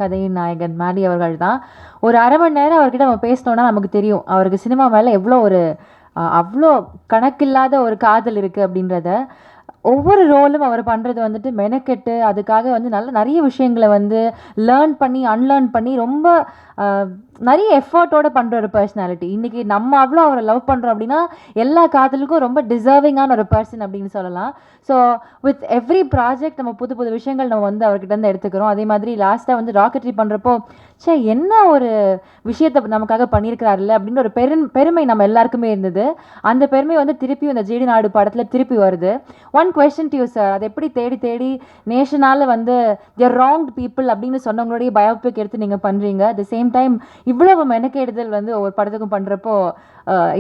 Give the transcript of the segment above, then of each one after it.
கதையின் நாயகன் மாரி அவர்கள் தான். ஒரு அரை மணி நேரம் அவர்கிட்ட நம்ம பேசினோம்னா நமக்கு தெரியும் அவருக்கு சினிமா மேலே எவ்வளோ ஒரு அவ்வளோ கணக்கில்லாத ஒரு காதல் இருக்குது அப்படின்றத. ஒவ்வொரு ரோலும் அவர் பண்ணுறது வந்துட்டு மெனக்கெட்டு அதுக்காக வந்து நிறைய விஷயங்களை வந்து லேர்ன் பண்ணி அன்லேர்ன் பண்ணி ரொம்ப நிறைய எஃபர்ட்டோட பண்ணுற ஒரு பர்சனாலிட்டி. இன்றைக்கி நம்ம அவ்வளோ அவரை லவ் பண்ணுறோம் அப்படின்னா எல்லா காதலுக்கும் ரொம்ப டிசர்விங்கான ஒரு பர்சன் அப்படின்னு சொல்லலாம். ஸோ வித் எவ்ரி ப்ராஜெக்ட் நம்ம புது புது விஷயங்கள் நம்ம வந்து அவர்கிட்ட இருந்து எடுத்துக்கிறோம். அதே மாதிரி லாஸ்ட்டாக வந்து ராக்கெட்ரி பண்ணுறப்போ என்ன ஒரு விஷயத்தை நமக்காக பண்ணியிருக்கிறாருல்ல அப்படின்னு ஒரு பெருமை நம்ம எல்லாருக்குமே இருந்தது. அந்த பெருமை வந்து திருப்பியும் இந்த ஜிடி நாயுடு படத்தில் திருப்பி வருது. One question to you sir, அதை எப்படி தேடி தேடி நேஷனால் வந்து தேர் ராங்ட் பீப்புள் அப்படின்னு சொன்னவங்களுடைய பயோபிக் எடுத்து நீங்கள் பண்ணுறீங்க. அட் த சேம் டைம் இவ்வளவு மெனக்கெடுதல் வந்து ஒவ்வொரு படத்துக்கும் பண்ணுறப்போ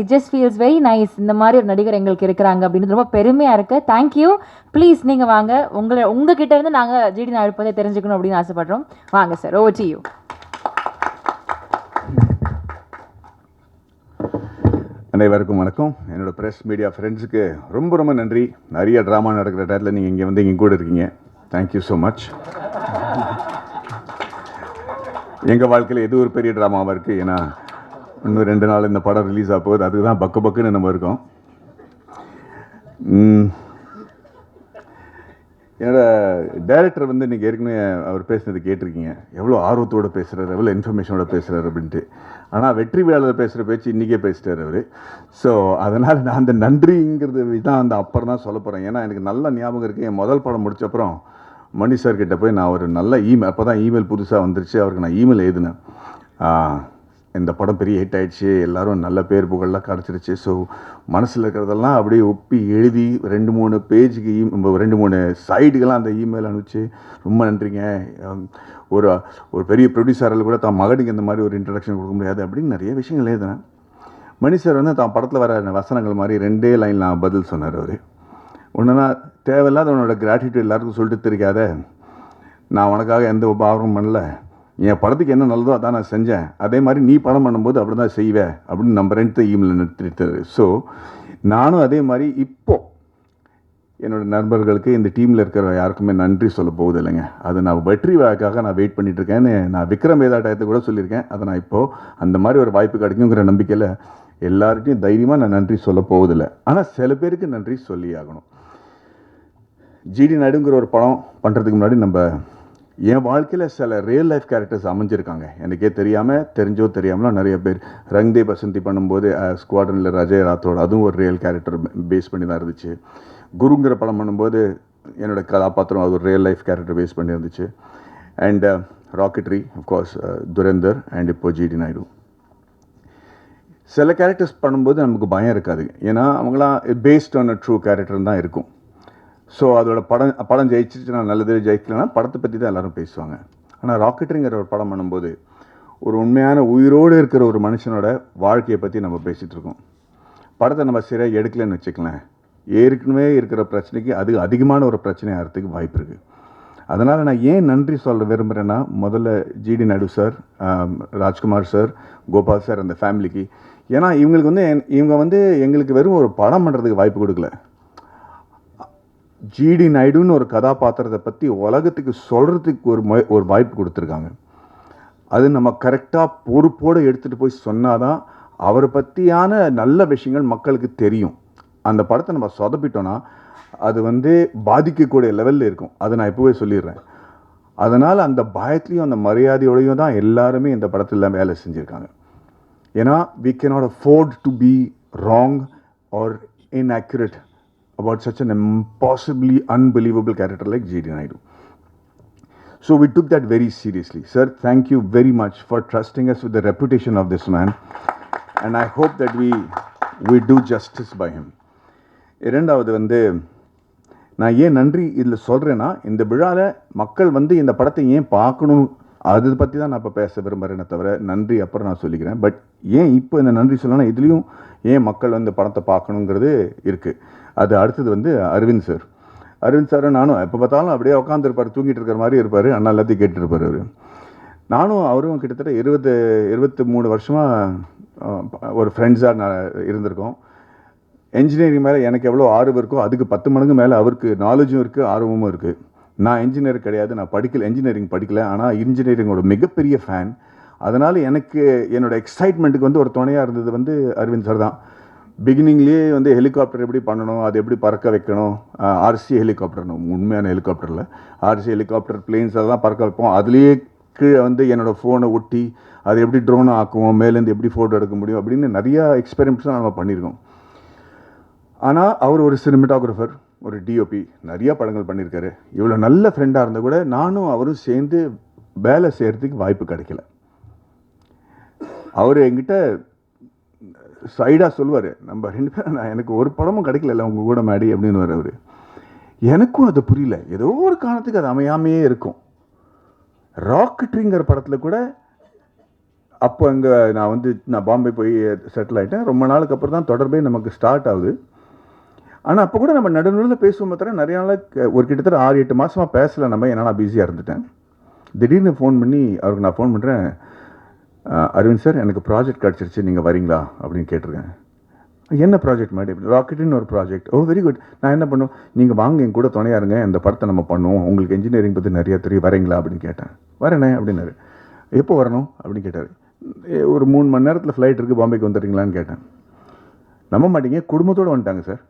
it just feels very nice. இந்த மாதிரி ஒரு நடிகர் எங்களுக்கு இருக்கிறாங்க அப்படின்னு ரொம்ப பெருமையாக இருக்குது. தேங்க்யூ. ப்ளீஸ் நீங்கள் வாங்க, உங்ககிட்ட இருந்து நாங்கள் ஜிடி நாயுடு பற்றி தெரிஞ்சுக்கணும் அப்படின்னு ஆசைப்படுறோம். வாங்க சார், ஓவர் டு யூ. அனைவருக்கும் வணக்கம். என்னோட ப்ரெஸ் மீடியா ஃப்ரெண்ட்ஸுக்கு ரொம்ப ரொம்ப நன்றி. நிறைய ட்ராமா நடக்கிற டயத்தில் நீங்கள் இங்கே வந்து இங்கே கூட இருக்கீங்க. Thank you so much. எங்கள் வாழ்க்கையில் எது ஒரு பெரிய ட்ராமாவாக இருக்குது. ஏன்னா இன்னும் 2 நாள் இந்த படம் ரிலீஸ் ஆக போகுது. அதுக்கு தான் பக்குன்னு நம்ம இருக்கோம். என்னோட டைரக்டர் வந்து இன்றைக்கி ஏற்கனவே அவர் பேசுனது கேட்டிருக்கீங்க. எவ்வளோ ஆர்வத்தோடு பேசுகிறார், எவ்வளோ இன்ஃபர்மேஷனோட பேசுகிறார் அப்படின்ட்டு. ஆனால் வெற்றி விழாவில் பேசுகிற பேச்சு இன்றைக்கே பேசிட்டார் அவர். ஸோ அதனால் நான் அந்த நன்றிங்கிறது தான் அந்த அப்புறம் தான் சொல்ல போகிறேன். ஏன்னா எனக்கு நல்ல ஞாபகம் இருக்குது. என் முதல் படம் முடிச்சப்புறம் மணி சார்கிட்ட போய் நான் ஒரு நல்ல இமெயில், அப்போ தான் இமெயில் புதுசாக வந்துருச்சு, அவருக்கு நான் இமெயில் எழுதினேன். இந்த படம் பெரிய ஹிட் ஆகிடுச்சு, எல்லோரும் நல்ல பேர் புகழெலாம் கிடச்சிருச்சு. ஸோ மனசில் இருக்கிறதெல்லாம் அப்படியே ஒப்பி எழுதி 2-3 பேஜுக்கு 2-3 சைடுக்கெல்லாம் அந்த இமெயில் அனுப்பிச்சு ரொம்ப நன்றிங்க. ஒரு ஒரு பெரிய ப்ரொடியூசரில் கூட தான் மகனுக்கு இந்த மாதிரி ஒரு இன்ட்ரடக்ஷன் கொடுக்க முடியாது அப்படின்னு நிறைய விஷயங்கள் எழுதினேன். மணி சார் வந்து தான் படத்தில் வர வசனங்கள் மாதிரி 2 லைன் நான் பதில் சொன்னார். அவர் ஒன்றுனா தேவையில்லாத உன்னோட கிராட்டிடியூட் எல்லாருக்கும் சொல்லிட்டு தெரியாத, நான் உனக்காக எந்த உபகாரமும் பண்ணல, என் படத்துக்கு என்ன நல்லதோ அதான் நான் செஞ்சேன், அதே மாதிரி நீ படம் பண்ணும்போது அப்படி தான் செய்வேன் அப்படின்னு நம்புறேன்ட்டு இமெயில் நிறுத்திட்டாரு. ஸோ நானும் அதே மாதிரி இப்போது என்னோடய நண்பர்களுக்கு இந்த டீமில் இருக்கிற யாருக்குமே நன்றி சொல்ல போகுது இல்லைங்க. அது நான் வெற்றி விழாக்காக நான் வெயிட் பண்ணிகிட்ருக்கேன்னு நான் விக்ரம் வேதா டயத்தை கூட சொல்லியிருக்கேன். அதை நான் இப்போது அந்த மாதிரி ஒரு வாய்ப்பு கிடைக்குங்கிற நம்பிக்கையில் எல்லார்கிட்டையும் தைரியமாக நான் நன்றி சொல்ல போவதில்லை. ஆனால் சில பேருக்கு நன்றி சொல்லி ஆகணும். ஜிடி நாயுடுங்கிற ஒரு படம் பண்ணுறதுக்கு முன்னாடி என் வாழ்க்கையில் சில ரியல் லைஃப் கேரக்டர்ஸ் அமைஞ்சிருக்காங்க. எனக்கே தெரியாமல், தெரிஞ்சோ தெரியாமலோ நிறைய பேர். ரங்தே பசந்தி பண்ணும்போது ஸ்குவாட்ரனில் அஜய் ராத்தோட, அதுவும் ஒரு ரியல் கேரக்டர் பேஸ் பண்ணி தான் இருந்துச்சு. குருங்கிற படம் பண்ணும்போது என்னோடய கதாபாத்திரம் அது ஒரு ரியல் லைஃப் கேரக்டர் பேஸ் பண்ணி இருந்துச்சு. அண்ட் ராக்கெட்ரி, அஃப்கோர்ஸ் துரேந்தர், அண்ட் இப்போ ஜிடி நாயுடு. சில கேரக்டர்ஸ் பண்ணும்போது நமக்கு பயம் இருக்காது, ஏன்னா அவங்களாம் based on a true character தான் இருக்கும். ஸோ அதோட படம் ஜெயிச்சிச்சுன்னா நல்லது, ஜெயிக்கலன்னா படத்தை பற்றி தான் எல்லோரும் பேசுவாங்க. ஆனால் ராக்கெட்ரிங்கிற ஒரு படம் பண்ணும்போது ஒரு உண்மையான உயிரோடு இருக்கிற ஒரு மனுஷனோட வாழ்க்கையை பற்றி நம்ம பேசிகிட்டு இருக்கோம். படத்தை நம்ம சரியாக எடுக்கலன்னு வச்சுக்கலாம், ஏற்கனவே இருக்கிற பிரச்சனைக்கு அது அதிகமான ஒரு பிரச்சனை ஆகிறதுக்கு வாய்ப்பு இருக்குது. அதனால் நான் ஏன் நன்றி சொல்ல விரும்புகிறேன்னா, முதல்ல GD Naidu sir, Rajkumar sir, Gopal sir, அந்த ஃபேமிலிக்கு. ஏன்னா இவங்க வந்து எங்களுக்கு வெறும் ஒரு படம் பண்ணுறதுக்கு வாய்ப்பு கொடுக்கல, ஜிடி நாயுடுன்னு ஒரு கதாபாத்திரத்தை பற்றி உலகத்துக்கு சொல்கிறதுக்கு ஒரு வாய்ப்பு கொடுத்துருக்காங்க. அது நம்ம கரெக்டாக பொறுப்போடு எடுத்துகிட்டு போய் சொன்னால் தான் அவரை பற்றியான நல்ல விஷயங்கள் மக்களுக்கு தெரியும். அந்த படத்தை நம்ம சொதப்பிட்டோன்னா அது வந்து பாதிக்கக்கூடிய லெவலில் இருக்கும். அதை நான் இப்போவே சொல்லிடுறேன். அதனால் அந்த பயத்துலேயும் அந்த மரியாதையோடையும் தான் எல்லாருமே இந்த படத்தில் வேலை செஞ்சுருக்காங்க. ஏன்னா we cannot afford to be wrong or inaccurate about such an impossibly unbelievable character like G.D. Naidu. So we took that very seriously. Sir, thank you very much for trusting us with the reputation of this man, and I hope that we do justice by him. இரண்டாவது வந்து நான் ஏன் நன்றி இதில் சொல்கிறேன்னா, இந்த விழாவில் மக்கள் வந்து இந்த படத்தை ஏன் பார்க்கணும், அதை பற்றி தான் நான் இப்போ பேச விரும்புகிறேனே தவிர நன்றி அப்புறம் நான் சொல்லிக்கிறேன். பட் ஏன் இப்போ இந்த நன்றி சொல்லணும்னா, இதுலேயும் ஏன் மக்கள் வந்து படத்தை பார்க்கணுங்கிறது இருக்குது. அது அடுத்தது வந்து அரவிந்த் சார். அரவிந்த் சாரும் நானும் எப்போ பார்த்தாலும் அப்படியே உட்காந்துருப்பார், தூங்கிட்டு இருக்கிற மாதிரி இருப்பார், அண்ணா எல்லாத்தையும் கேட்டுருப்பார். அவர் நானும் அவரும் கிட்டத்தட்ட 23 வருஷமாக ஒரு ஃப்ரெண்ட்ஸாக நான் இருந்திருக்கோம். என்ஜினியரிங் மேலே எனக்கு எவ்வளோ ஆர்வம் இருக்கோ அதுக்கு 10 மடங்கு மேலே அவருக்கு நாலேஜும் இருக்குது, ஆர்வமும் இருக்குது. நான் இன்ஜினியர் கிடையாது, நான் இன்ஜினியரிங் படிக்கல, ஆனால் இன்ஜினியரிங்கோட மிகப்பெரிய ஃபேன். அதனால் எனக்கு என்னோடய எக்ஸைட்மெண்ட்டுக்கு வந்து ஒரு துணையாக இருந்தது வந்து அரவிந்த் சார் தான். பிகினிங்லேயே வந்து ஹெலிகாப்டர் எப்படி பண்ணணும், அது எப்படி பறக்க வைக்கணும், ஆர்சி ஹெலிகாப்டர், உண்மையான ஹெலிகாப்டரில் ஆர்சி ஹெலிகாப்டர் பிளேன்ஸ் அதெல்லாம் பறக்க வைப்போம். அதுலேயே கீழே வந்து என்னோடய ஃபோனை ஒட்டி அது எப்படி ட்ரோனை ஆக்குவோம், மேலேருந்து எப்படி ஃபோட்டோ எடுக்க முடியும் அப்படின்னு நிறையா எக்ஸ்பெரிமெண்ட்ஸ்லாம் நம்ம பண்ணியிருக்கோம். ஆனால் அவர் ஒரு சினிமேட்டோகிராஃபர், ஒரு டிஓபி, நிறையா படங்கள் பண்ணியிருக்காரு. இவ்வளோ நல்ல ஃப்ரெண்டாக இருந்தால் கூட நானும் அவரும் சேர்ந்து வேலை செய்கிறதுக்கு வாய்ப்பு கிடைக்கல. அவர் என்கிட்ட சைடாக சொல்லுவார், நம்ம 2 பேரும் எனக்கு ஒரு படமும் கிடைக்கல உங்கள் கூட மேடி அப்படின்னு அவர். எனக்கும் அது புரியல, ஏதோ ஒரு காரணத்துக்கு அது அமையாமையே இருக்கும். ராக்கெட்ரிங்கிற படத்தில் கூட அப்போ அங்கே நான் பாம்பே போய் செட்டில் ஆகிட்டேன். ரொம்ப நாளுக்கு அப்புறம் தான் தொடர்பே நமக்கு ஸ்டார்ட் ஆகுது. ஆனால் அப்போ கூட நம்ம நடுநடுவில் பேசுவோம். பார்த்தா நிறைய நாளாக ஒரு கிட்டத்தட்ட 6-8 மாதமாக பேசலை நம்ம, ஏன்னா நான் பிஸியாக இருந்துட்டேன். திடீர்னு ஃபோன் பண்ணி அவருக்கு நான் ஃபோன் பண்ணுறேன், அரவிந்த் சார் எனக்கு ப்ராஜெக்ட் கிடச்சிருச்சு, நீங்கள் வரீங்களா அப்படின்னு கேட்டிருக்கேன். என்ன ப்ராஜெக்ட் மேடம்? ராக்கெட்டுன்னு ஒரு ப்ராஜெக்ட். ஓ வெரி குட். நான் என்ன பண்ணுவோம், நீங்கள் வாங்க என் கூட துணையாக இருங்க, இந்த படத்தை நம்ம பண்ணுவோம், உங்களுக்கு இன்ஜினியரிங் பற்றி நிறையா தெரியும், வரீங்களா அப்படின்னு கேட்டேன். வரேனே அப்படின்னாரு. எப்போ வரணும் அப்படின்னு கேட்டார். ஒரு 3 மணி நேரத்தில் ஃப்ளைட் இருக்குது, பாம்பேக்கு வந்துடுறீங்களான்னு கேட்டேன். நம்ப மாட்டீங்க, குடும்பத்தோடு வந்துட்டாங்க சார்.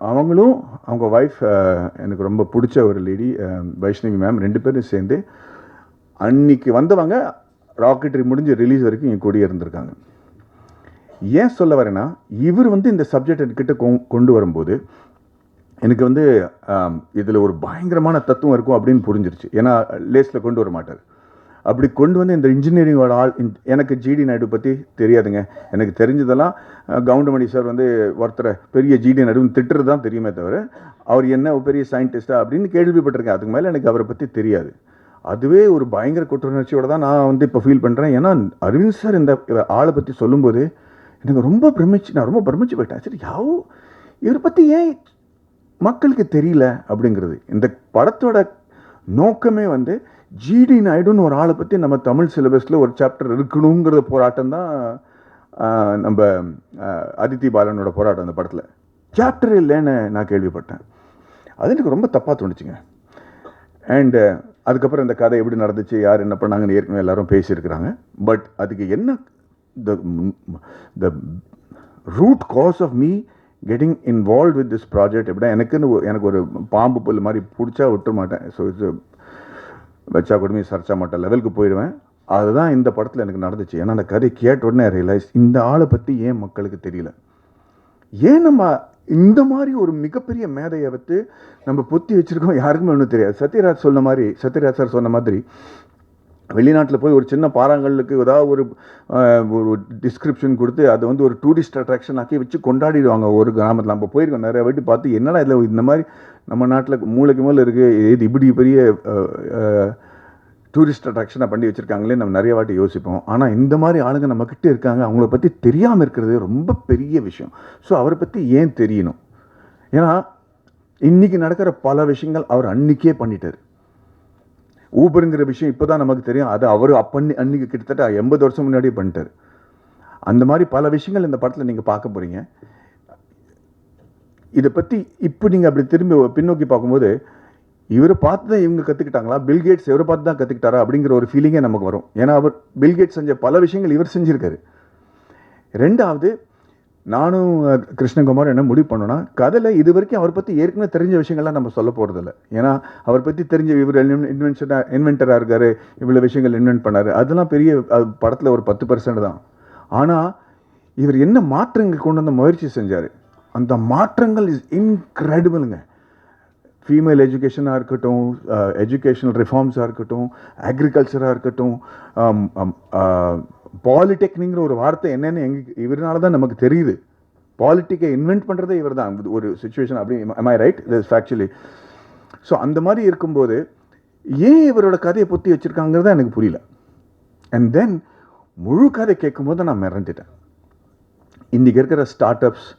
அவங்களும் அவங்க ஒய்ஃப், எனக்கு ரொம்ப பிடிச்ச ஒரு லேடி வைஷ்ணவி மேம், 2 பேரும் சேர்ந்து அன்னைக்கு வந்தவங்க ராக்கெட்ரி முடிஞ்சு ரிலீஸ் வரைக்கும் என் கூடயே இருந்திருக்காங்க. ஏன் சொல்ல வரேன்னா, இவர் இந்த சப்ஜெக்ட் என்கிட்ட கொண்டு வரும்போது எனக்கு இதில் ஒரு பயங்கரமான தத்துவம் இருக்கும் அப்படின்னு புரிஞ்சிருச்சு. ஏன்னா லேஸில் கொண்டு வர மாட்டார். அப்படி கொண்டு இந்த இன்ஜினியரிங்கோட ஆள். எனக்கு ஜிடி நாயுடு பற்றி தெரியாதுங்க. எனக்கு தெரிஞ்சதெல்லாம் கவுண்டமணி சார் ஒருத்தரை பெரிய ஜிடி நாயுடுன்னு திட்டுறது தான் தெரியுமே தவிர, அவர் என்ன பெரிய சயின்டிஸ்டா அப்படின்னு கேள்விப்பட்டிருக்கேன். அதுக்கு மேலே எனக்கு அவரை பற்றி தெரியாது. அதுவே ஒரு பயங்கர குற்றுணர்ச்சியோடு தான் நான் இப்போ ஃபீல் பண்ணுறேன். ஏன்னா அரவிந்த் சார் இந்த ஆளை பற்றி சொல்லும்போது எனக்கு நான் ரொம்ப பிரமிச்சு போயிட்டேன். சரி, இவரை பற்றி ஏன் மக்களுக்கு தெரியல அப்படிங்கிறது. இந்த படத்தோட நோக்கமே ஜிடி நாயுடுன்னு ஒரு ஆளை பற்றி நம்ம தமிழ் சிலபஸில் ஒரு சாப்டர் இருக்கணுங்கிற போராட்டம் தான் நம்ம அதித்தி பாலனோட போராட்டம். அந்த படத்தில் சாப்டர் இல்லைன்னு நான் கேள்விப்பட்டேன். அது எனக்கு ரொம்ப தப்பாக தோணுச்சுங்க. அண்டு அதுக்கப்புறம் இந்த கதை எப்படி நடந்துச்சு, யார் என்ன பண்ணாங்கன்னு ஏற்கனவே எல்லாரும் பேசியிருக்கிறாங்க. பட் அதுக்கு என்ன the root cause of me getting involved with this project எப்படின்னா, எனக்கு ஒரு பாம்பு புல் மாதிரி பிடிச்சா விட்டுற மாட்டேன். ஸோ இது வச்சா கொடுமை சர்ச்சா மாட்டேன் லெவலுக்கு போயிடுவேன். அதுதான் இந்த படத்தில் எனக்கு நடந்துச்சு. ஏன்னா அந்த கதை கேட்ட உடனே ரியலைஸ், இந்த ஆளை பற்றி ஏன் மக்களுக்கு தெரியல, ஏன் நம்ம இந்த மாதிரி ஒரு மிகப்பெரிய மேதையை நம்ம பொத்தி வச்சுருக்கோம், யாருக்குமே ஒன்றும் தெரியாது. சத்யராஜ் சார் சொன்ன மாதிரி வெளிநாட்டில் போய் ஒரு சின்ன பாறாங்கல்லுக்கு ஏதாவது ஒரு டிஸ்கிரிப்ஷன் கொடுத்து அதை ஒரு டூரிஸ்ட் அட்ராக்ஷன் ஆக்கி வச்சு கொண்டாடிடுவாங்க ஒரு கிராமத்தில். நம்ம போயிருக்கோம் நிறைய வாட்டி பார்த்து, என்னடா இதில் இந்த மாதிரி நம்ம நாட்டில் மூளைக்கு மேலே இருக்குது, இது இப்படி பெரிய டூரிஸ்ட் அட்ராக்ஷனாக பண்ணி வச்சுருக்காங்களே நம்ம நிறைய வாட்டி யோசிப்போம். ஆனால் இந்த மாதிரி ஆளுங்க நம்மக்கிட்ட இருக்காங்க, அவங்கள பற்றி தெரியாமல் இருக்கிறது ரொம்ப பெரிய விஷயம். ஸோ அவரை பற்றி ஏன் தெரியணும்? ஏன்னா இன்றைக்கி நடக்கிற பல விஷயங்கள் அவர் அன்றைக்கே பண்ணிட்டார். ஊபருங்கிற விஷயம் இப்போ தான் நமக்கு தெரியும். அது அவர் அன்றைக்கி கிட்டத்தட்ட 80 வருஷம் முன்னாடியே பண்ணிட்டார். அந்த மாதிரி பல விஷயங்கள் இந்த படத்தில் நீங்கள் பார்க்க போகிறீங்க. இதை பற்றி இப்போ நீங்கள் அப்படி திரும்பி பின்னோக்கி பார்க்கும்போது, இவரை பார்த்து தான் இவங்க கற்றுக்கிட்டாங்களா, பில்கேட்ஸ் இவரை பார்த்து தான் கற்றுக்கிட்டாரா அப்படிங்கிற ஒரு ஃபீலிங்கே நமக்கு வரும். ஏன்னா அவர் பில்கேட்ஸ் செஞ்ச பல விஷயங்கள் இவர் செஞ்சுருக்காரு. ரெண்டாவது, நானும் கிருஷ்ணகுமார் என்ன முடிவு பண்ணோன்னா, கதையில் இது வரைக்கும் அவர் பற்றி ஏற்கனவே தெரிஞ்ச விஷயங்கள்லாம் நம்ம சொல்ல போகிறதில்ல. ஏன்னா அவர் பற்றி தெரிஞ்ச இவர் இன்வென்டராக இருக்கார், இவ்வளோ விஷயங்கள் இன்வென்ட் பண்ணார், அதெல்லாம் பெரிய படத்தில் ஒரு 10% தான். ஆனால் இவர் என்ன மாற்றங்கள் கொண்டு வந்த முயற்சி செஞ்சார், அந்த மாற்றங்கள் இஸ் இன்க்ரெடிபிளுங்க. ஃபீமேல் எஜுகேஷனாக இருக்கட்டும், எஜுகேஷனல் ரிஃபார்ம்ஸாக இருக்கட்டும், அக்ரிகல்ச்சராக இருக்கட்டும், பாலிடெக்னிங்கிற ஒரு வார்த்தை என்னென்னு இவரால் தான் நமக்கு தெரியுது. பாலிட்டிக்கை இன்வென்ட் பண்ணுறதே இவர் தான் ஒரு சுச்சுவேஷன். அப்படி am I right? This is factually. So அந்த மாதிரி இருக்கும்போது ஏன் இவரோட கதையை பொத்தி வச்சுருக்காங்கிறத எனக்கு புரியல. அண்ட் தென் முழு கதை கேட்கும்போது நான் மிரண்டுட்டேன். இன்றைக்கி இருக்கிற ஸ்டார்ட் அப்ஸ்,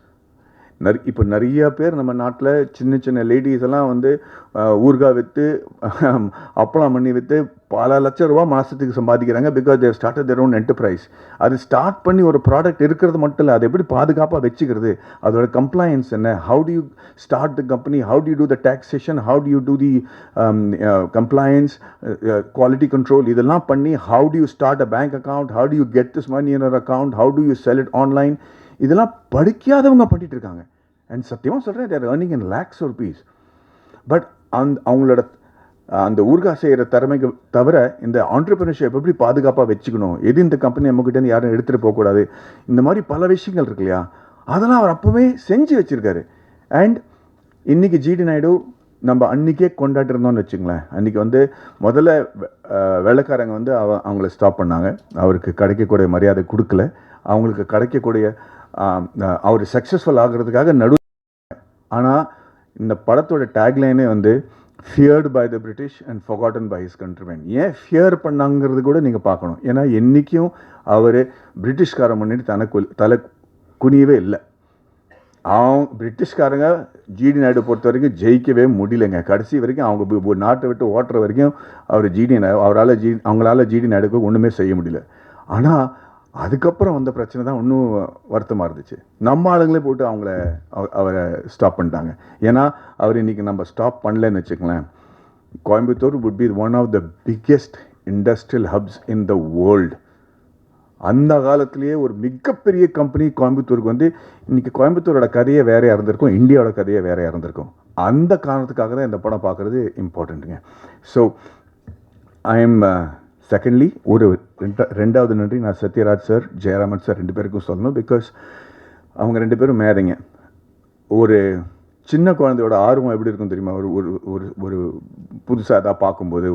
இப்போ நிறைய பேர் நம்ம நாட்டில் சின்ன சின்ன லேடிஸ் எல்லாம் வந்து ஊறுகாய் விற்று அப்பளம் பண்ணி விற்று பல லட்சம் ரூபா மாதத்துக்கு சம்பாதிக்கிறாங்க. Because they started their own enterprise. அது ஸ்டார்ட் பண்ணி ஒரு ப்ராடக்ட் இருக்கிறது மட்டும் இல்லை, அது எப்படி பாதுகாப்பாக வச்சுக்கிறது, அதோட கம்ப்ளைன்ஸ் என்ன, how do you start the company, how do you do the taxation, how do you do the compliance, quality control, இதெல்லாம் பண்ணி how do you start a bank account, how do you get this money in our account, how do you sell it online, இதெல்லாம் படிக்காதவங்க பண்ணிட்டு இருக்காங்க. And சத்தியமாக சொல்கிறேன், their earning in lakhs of rupees. But அவங்களோட அந்த ஊறுகாய் செய்கிற திறமைக்கு தவிர இந்த ஆண்டர்பிரினர்ஷிப் எப்படி பாதுகாப்பாக வச்சுக்கணும், எது இந்த கம்பெனி நம்மக்கிட்டேருந்து யாரும் எடுத்துகிட்டு போகக்கூடாது, இந்த மாதிரி பல விஷயங்கள் இருக்கு இல்லையா, அதெல்லாம் அவர் அப்போவே செஞ்சு வச்சுருக்காரு. அண்ட் இன்றைக்கி ஜிடி நாயுடு நம்ம அன்றைக்கே கொண்டாட்டிருந்தோம்னு வச்சுங்களேன். அன்றைக்கி வந்து முதல்ல வெள்ளைக்காரங்க வந்து அவங்கள ஸ்டாப் பண்ணாங்க, அவருக்கு கிடைக்கக்கூடிய மரியாதை கொடுக்கல, அவங்களுக்கு கிடைக்கக்கூடிய அவர் சக்ஸஸ்ஃபுல் ஆகிறதுக்காக ஆனால் இந்த படத்தோட டேக்லைனே வந்து feared by the British and forgotten by his countryman. ஏன் ஃபியர் பண்ணாங்கிறது கூட நீங்கள் பார்க்கணும். ஏன்னா என்றைக்கும் அவர் பிரிட்டிஷ்காரன் முன்னாடி தலை குனியவே இல்லை. பிரிட்டிஷ்காரங்க ஜிடி நாயுடு பொறுத்த வரைக்கும் ஜெயிக்கவே முடியலைங்க. கடைசி வரைக்கும் அவங்க நாட்டை விட்டு ஓட்டுற வரைக்கும் அவங்களால ஜிடி நாயுடுக்கு ஒன்றுமே செய்ய முடியல. ஆனால் அதுக்கப்புறம் வந்த பிரச்சனை தான் இன்னும் வருத்தமாக இருந்துச்சு. நம்ம ஆளுங்களே போட்டு அவரை ஸ்டாப் பண்ணிட்டாங்க. ஏன்னா அவர் இன்றைக்கி நம்ம ஸ்டாப் பண்ணலன்னு வச்சுக்கலாம், Coimbatore would be one of the biggest industrial hubs in the world. அந்த காலத்திலேயே ஒரு மிகப்பெரிய கம்பெனி கோயம்புத்தூருக்கு வந்து இன்றைக்கி கோயம்புத்தூரோட கதையே வேறையாக இருந்திருக்கும், இந்தியாவோட கதையே வேறையாக இருந்திருக்கும். அந்த காரணத்துக்காக தான் இந்த படம் பார்க்குறது இம்பார்ட்டண்ட்டுங்க. ஸோ ஐ எம் செகண்ட்லி ரெண்டாவது நன்றி நான் சத்யராஜ் சார், ஜெயராமன் சார் ரெண்டு பேருக்கும் சொல்லணும். பிகாஸ் அவங்க ரெண்டு பேரும் மேதைங்க. ஒரு சின்ன குழந்தையோட ஆர்வம் எப்படி இருக்கும் தெரியுமா, ஒரு புதுசாக எதாவது பார்க்கும்போது,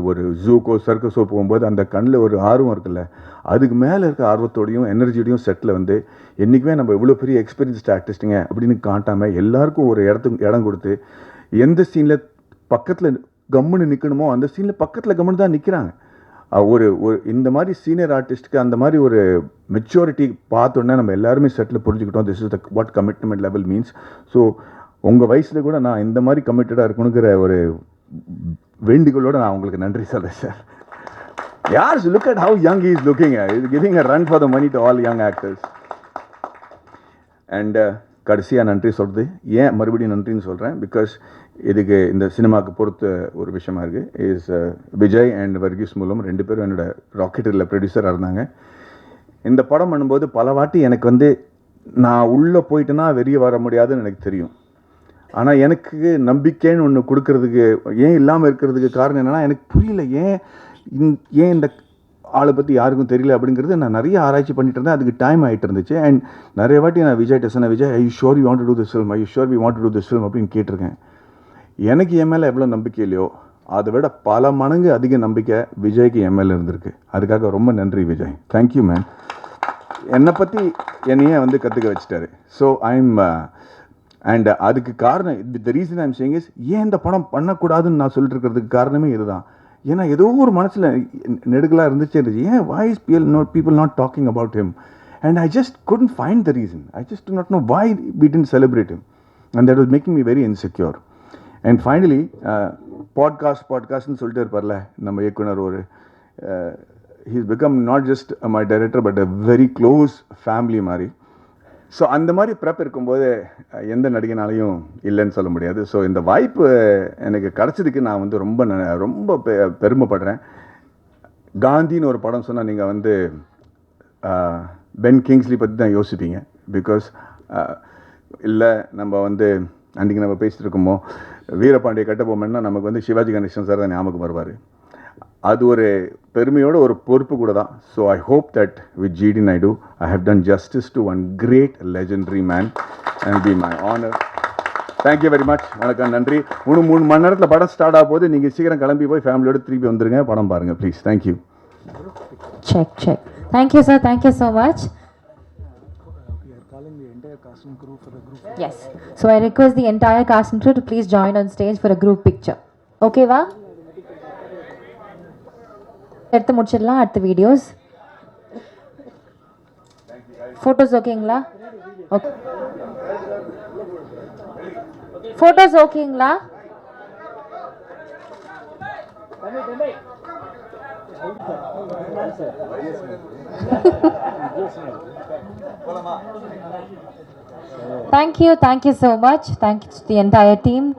ஒரு ஜூக்கோ சர்க்கஸோ போகும்போது அந்த கண்ணில் ஒரு ஆர்வம் இருக்குல்ல, அதுக்கு மேலே இருக்க ஆர்வத்தோடையும் எனர்ஜியோடையும் செட்டில் வந்து என்றைக்குமே நம்ம இவ்வளோ பெரிய எக்ஸ்பீரியன்ஸ்ட் ஆர்டிஸ்ட்டுங்க அப்படின்னு காட்டாமல் எல்லாருக்கும் ஒரு இடம் கொடுத்து, எந்த சீனில் பக்கத்தில் கம்முன்னு நிற்கணுமோ அந்த சீனில் பக்கத்தில் கம்முன்னு தான் நிற்கிறாங்க. ஒரு இந்த மாதிரி சீனியர் ஆர்டிஸ்ட்டுக்கு அந்த மாதிரி ஒரு மெச்சூரிட்டி பார்த்தோன்னே நம்ம எல்லாருமே செட்டில் புரிஞ்சுக்கிட்டோம். This is the what commitment level means. So உங்கள் வயசில் கூட நான் இந்த மாதிரி கமிட்டடாக இருக்கணுங்கிற ஒரு வேண்டுகோளோடு நான் உங்களுக்கு நன்றி சொல்கிறேன் சார். யார் look at how young is looking, is giving a run for the money to all young actors. And கடைசியாக நன்றி சொல்கிறது ஏன் மறுபடியும் நன்றின்னு சொல்கிறேன், பிகாஸ் இதுக்கு இந்த சினிமாவுக்கு பொறுத்த ஒரு விஷயமா இருக்குது. இஸ் விஜய் அண்ட் வர்கீஸ் மூலம் ரெண்டு பேரும் என்னோட ராக்கெட்டில் ப்ரொடியூசராக இருந்தாங்க. இந்த படம் பண்ணும்போது பல வாட்டி எனக்கு வந்து நான் உள்ளே போயிட்டேன்னா வெளியே வர முடியாதுன்னு எனக்கு தெரியும். ஆனால் எனக்கு நம்பிக்கைன்னு ஒன்று கொடுக்கறதுக்கு ஏன் இல்லாமல் இருக்கிறதுக்கு காரணம் என்னென்னா, எனக்கு புரியல ஏன் இந்த ஆளை பற்றி யாருக்கும் தெரியல அப்படிங்கிறது. நான் நிறைய ஆராய்ச்சி பண்ணிட்டு இருந்தேன், அதுக்கு டைம் ஆகிட்டு இருந்துச்சு. அண்ட் நிறைய வாட்டி நான் விஜய் சொன்னேன், Vijay I sure you want to do this film, I sure we want to do this film அப்படின்னு கேட்டிருக்கேன். எனக்கு என் மேலே எவ்வளோ நம்பிக்கை இல்லையோ அதை விட பல மடங்கு அதிக நம்பிக்கை விஜய்க்கு என் மேலே இருந்திருக்கு. அதுக்காக ரொம்ப நன்றி விஜய், தேங்க்யூ மேன். என்னை பற்றி என்னையே வந்து கற்றுக்க வச்சுட்டாரு. ஸோ ஐம் அண்ட் அதுக்கு காரணம், the reason I'm saying is, ஏன் இந்த படம் பண்ணக்கூடாதுன்னு நான் சொல்லிட்டு இருக்கிறதுக்கு காரணமே இதுதான். ஏன்னா ஏதோ ஒரு மனசில் நெடுகலாக இருந்துச்சு, ஏன் why is people not talking about him, and I just couldn't find the reason. I just do not know why we didn't celebrate him, and that was making me very insecure. And finally பாட்காஸ்ட்னு சொல்லிட்டு இருப்பார்ல நம்ம இயக்குனர், ஒரு he's become not just my director but a very close family மாதிரி. So அந்த மாதிரி prep இருக்கும்போது எந்த நடிகனாலையும் இல்லைன்னு சொல்ல முடியாது. ஸோ இந்த வாய்ப்பு எனக்கு கிடச்சதுக்கு நான் வந்து ரொம்ப பெருமைப்படுறேன். காந்தின்னு ஒரு படம் சொன்னால் நீங்கள் வந்து பென் கிங்ஸ்லி பற்றி தான் யோசிப்பீங்க. பிகாஸ் இல்லை நம்ம வந்து அன்றைக்கி நம்ம பேசிட்டு இருக்கோமோ வீரபாண்டிய கட்டபொம்மன்னா நமக்கு வந்து சிவாஜி கணேசன் சார் தான் ஞாபகம் வருவார். அது ஒரு பெருமையோட ஒரு பொறுப்பு கூட தான். So I hope that with GD Naidu I have done justice to one great legendary man and be my honour. Thank you very much. வணக்கம், நன்றி. 3 மணி நேரத்தில் படம் ஸ்டார்ட் ஆக போது, நீங்கள் சீக்கிரம் கிளம்பி போய் ஃபேமிலியோடு திருப்பி வந்துருங்க, படம் பாருங்கள் please. Thank you. Check. Thank you, sir. Thank you so much. We are calling the entire cast and crew for the group. Yes. So I request the entire cast and crew to please join on stage for a group picture. Okay, va? எடுத்து முடிச்சிடலாம். அடுத்த videos photos ஓகேங்களா? Okay. Photos ஓகேங்களா? Thank you so much. Thank you to the entire team.